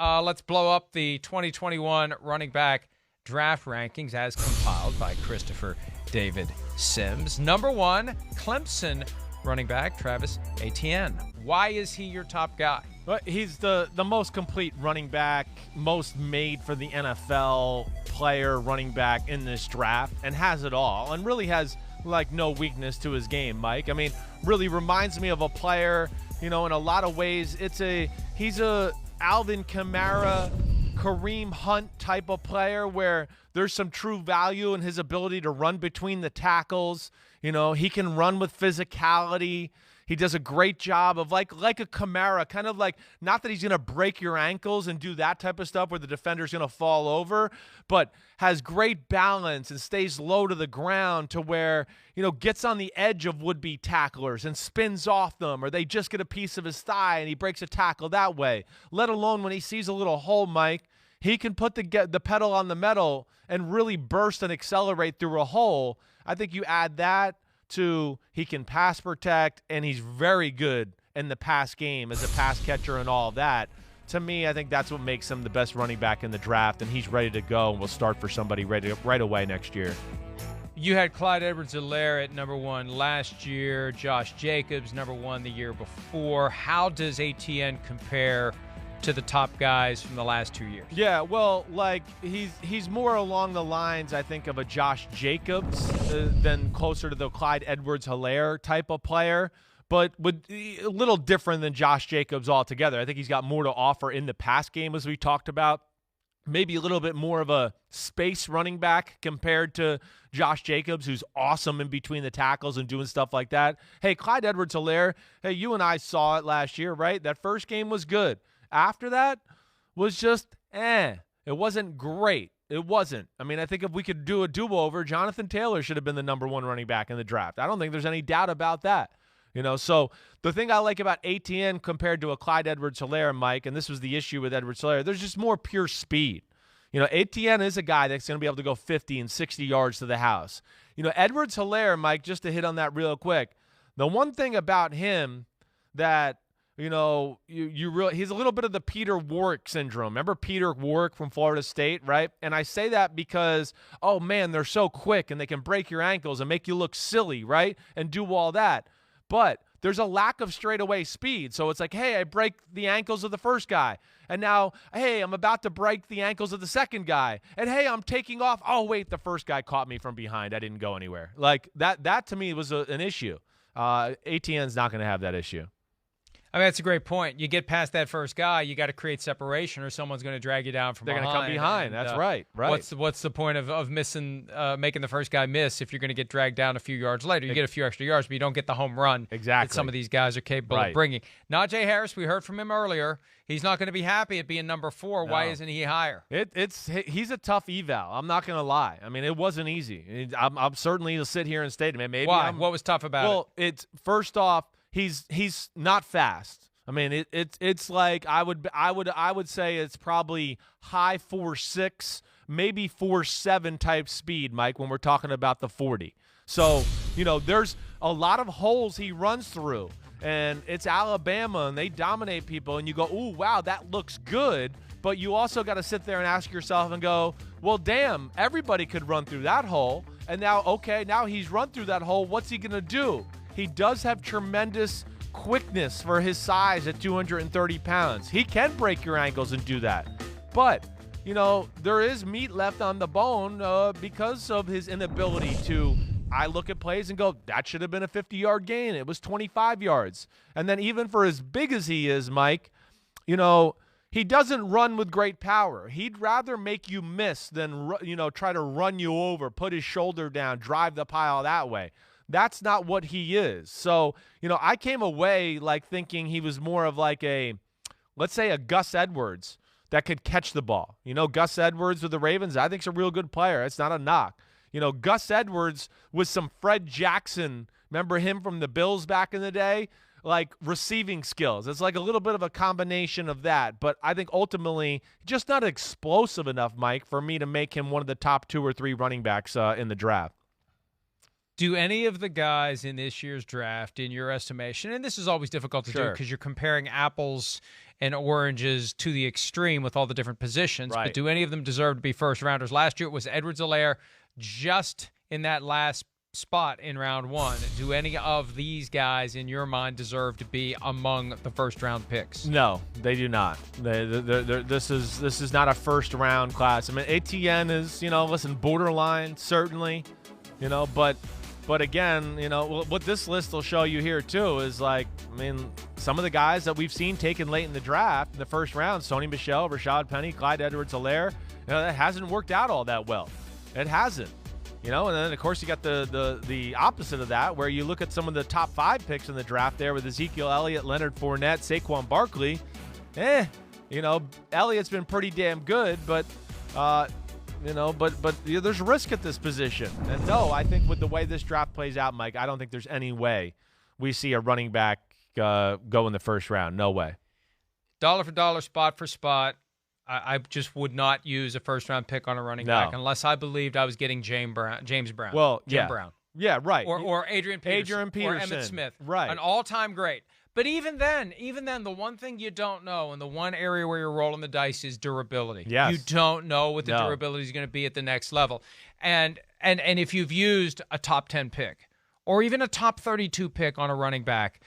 let's blow up the 2021 running back draft rankings as compiled by Christopher David Sims. Number 1, Clemson running back Travis Etienne. Why is he your top guy? But he's the most complete running back, most made for the NFL player running back in this draft, and has it all, and really has like no weakness to his game, Mike. I mean, really reminds me of a player, in a lot of ways. He's a Alvin Kamara, Kareem Hunt type of player where there's some true value in his ability to run between the tackles. He can run with physicality. He does a great job of like a Kamara, kind of like, not that he's going to break your ankles and do that type of stuff where the defender's going to fall over, but has great balance and stays low to the ground to where, gets on the edge of would-be tacklers and spins off them, or they just get a piece of his thigh and he breaks a tackle that way. Let alone when he sees a little hole, Mike, he can put the pedal on the metal and really burst and accelerate through a hole. I think you add that to he can pass protect, and he's very good in the pass game as a pass catcher and all of that. To me, I think that's what makes him the best running back in the draft, and he's ready to go and will start for somebody right away next year. You had Clyde Edwards-Helaire at number 1 last year, Josh Jacobs number 1 the year before. How does Etienne compare to the top guys from the last 2 years? Yeah, well, like he's more along the lines, I think, of a Josh Jacobs than closer to the Clyde Edwards-Helaire type of player, but a little different than Josh Jacobs altogether. I think he's got more to offer in the pass game, as we talked about. Maybe a little bit more of a space running back compared to Josh Jacobs, who's awesome in between the tackles and doing stuff like that. Hey, Clyde Edwards-Helaire, hey, you and I saw it last year, right? That first game was good. After that was just, It wasn't great. It wasn't. I mean, I think if we could do a do-over, Jonathan Taylor should have been the number 1 running back in the draft. I don't think there's any doubt about that. So the thing I like about Etienne compared to a Clyde Edwards-Helaire, Mike, and this was the issue with Edwards-Helaire, there's just more pure speed. Etienne is a guy that's going to be able to go 50 and 60 yards to the house. Edwards-Helaire, Mike, just to hit on that real quick, the one thing about him that he's a little bit of the Peter Warrick syndrome. Remember Peter Warrick from Florida State, right? And I say that because, oh man, they're so quick and they can break your ankles and make you look silly, right? And do all that. But there's a lack of straightaway speed. So it's like, hey, I break the ankles of the first guy. And now, hey, I'm about to break the ankles of the second guy. And hey, I'm taking off. Oh, wait, the first guy caught me from behind. I didn't go anywhere. Like that to me was an issue. Etienne's not going to have that issue. I mean, that's a great point. You get past that first guy, you got to create separation, or someone's going to drag you down from behind. They're going to come behind. That's right. What's the point of making the first guy miss if you're going to get dragged down a few yards later? You get a few extra yards, but you don't get the home run that some of these guys are capable of bringing. Najee Harris, we heard from him earlier. He's not going to be happy at being number 4. No. Why isn't he higher? He's a tough eval. I'm not going to lie. I mean, it wasn't easy. I'm certainly to sit here and state, maybe. Why? What was tough about it? Well, it's first off, he's not fast. I mean, it's like I would say it's probably high 4.6, maybe 4.7 type speed, Mike, when we're talking about the 40. So, there's a lot of holes he runs through, and it's Alabama, and they dominate people, and you go, ooh, wow, that looks good, but you also got to sit there and ask yourself and go, well, damn, everybody could run through that hole, and now he's run through that hole, what's he going to do? He does have tremendous quickness for his size at 230 pounds. He can break your ankles and do that. But, there is meat left on the bone because of his inability to, I look at plays and go, that should have been a 50-yard gain. It was 25 yards. And then even for as big as he is, Mike, he doesn't run with great power. He'd rather make you miss than, try to run you over, put his shoulder down, drive the pile that way. That's not what he is. So, I came away like thinking he was more of like let's say a Gus Edwards that could catch the ball. Gus Edwards with the Ravens, I think is a real good player. It's not a knock. Gus Edwards with some Fred Jackson, remember him from the Bills back in the day? Like receiving skills. It's like a little bit of a combination of that. But I think ultimately just not explosive enough, Mike, for me to make him one of the top 2 or 3 running backs in the draft. Do any of the guys in this year's draft, in your estimation, and this is always difficult to do because you're comparing apples and oranges to the extreme with all the different positions, but do any of them deserve to be first-rounders? Last year it was Edwards-Helaire just in that last spot in round 1. Do any of these guys, in your mind, deserve to be among the first-round picks? No, they do not. This is not a first-round class. I mean, Etienne is, listen, borderline, certainly, but again, what this list will show you here, too, is some of the guys that we've seen taken late in the draft, in the first round, Sony Michel, Rashad Penny, Clyde Edwards-Helaire, that hasn't worked out all that well. It hasn't. And then, of course, you got the opposite of that, where you look at some of the top 5 picks in the draft there with Ezekiel Elliott, Leonard Fournette, Saquon Barkley. Elliott's been pretty damn good, but there's risk at this position. And no, I think with the way this draft plays out, Mike, I don't think there's any way we see a running back go in the first round. No way. Dollar for dollar, spot for spot. I just would not use a first-round pick on a running back unless I believed I was getting James Brown. Well, Jim Brown. Yeah, right. Or Adrian Peterson. Or Emmitt Smith. Right. An all-time great. But even then, the one thing you don't know, and the one area where you're rolling the dice is durability. Yes. You don't know what the durability is going to be at the next level. And if you've used a top 10 pick or even a top 32 pick on a running back,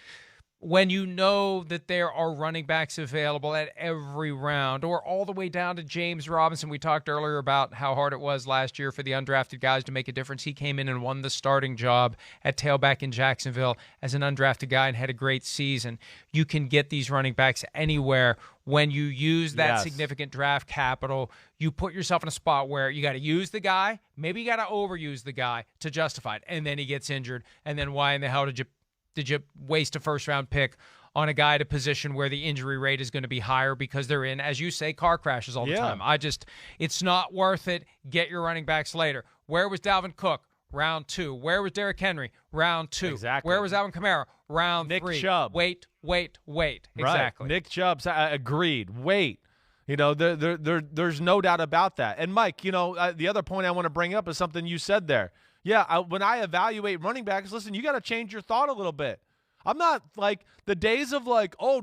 when you know that there are running backs available at every round or all the way down to James Robinson. We talked earlier about how hard it was last year for the undrafted guys to make a difference. He came in and won the starting job at tailback in Jacksonville as an undrafted guy and had a great season. You can get these running backs anywhere. When you use that significant draft capital, you put yourself in a spot where you got to use the guy, maybe you got to overuse the guy to justify it, and then he gets injured, and then why in the hell did you waste a first-round pick on a guy at a position where the injury rate is going to be higher because they're in, as you say, car crashes all the time? It's not worth it. Get your running backs later. Where was Dalvin Cook? Round 2. Where was Derrick Henry? Round 2. Exactly. Where was Alvin Kamara? Round 3. Nick Chubb. Wait. Exactly. Right. Nick Chubb, agreed. Wait. There's no doubt about that. And, Mike, the other point I want to bring up is something you said there. Yeah, when I evaluate running backs, listen, you got to change your thought a little bit. I'm not the days of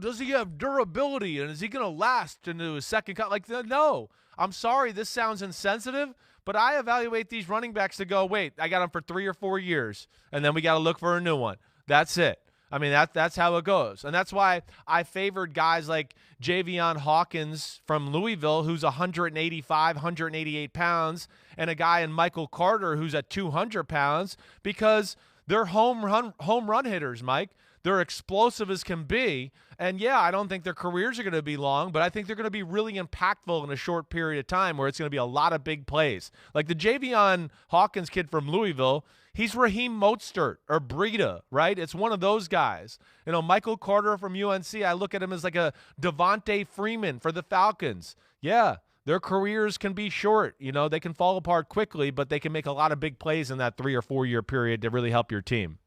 does he have durability and is he going to last into his second cut? No. I'm sorry, this sounds insensitive, but I evaluate these running backs to go, wait, I got him for 3 or 4 years, and then we got to look for a new one. That's it. I mean, that's how it goes. And that's why I favored guys like Javion Hawkins from Louisville, who's 185, 188 pounds, and a guy in Michael Carter who's at 200 pounds, because they're home run hitters, Mike. They're explosive as can be. And, I don't think their careers are going to be long, but I think they're going to be really impactful in a short period of time where it's going to be a lot of big plays. Like the Javion Hawkins kid from Louisville, he's Raheem Mostert or Breida, right? It's one of those guys. Michael Carter from UNC, I look at him as like a Devontae Freeman for the Falcons. Yeah, their careers can be short. They can fall apart quickly, but they can make a lot of big plays in that 3 or 4 year period to really help your team.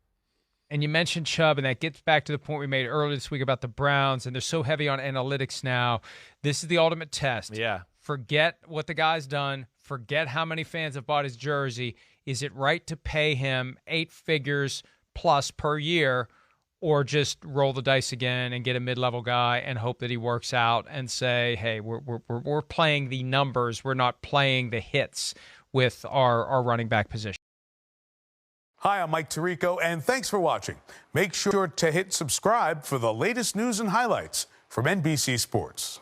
And you mentioned Chubb, and that gets back to the point we made earlier this week about the Browns, and they're so heavy on analytics now. This is the ultimate test. Yeah. Forget what the guy's done. Forget how many fans have bought his jersey. Is it right to pay him 8 figures plus per year, or just roll the dice again and get a mid-level guy and hope that he works out and say, hey, we're playing the numbers. We're not playing the hits with our running back position. Hi, I'm Mike Tirico, and thanks for watching. Make sure to hit subscribe for the latest news and highlights from NBC Sports.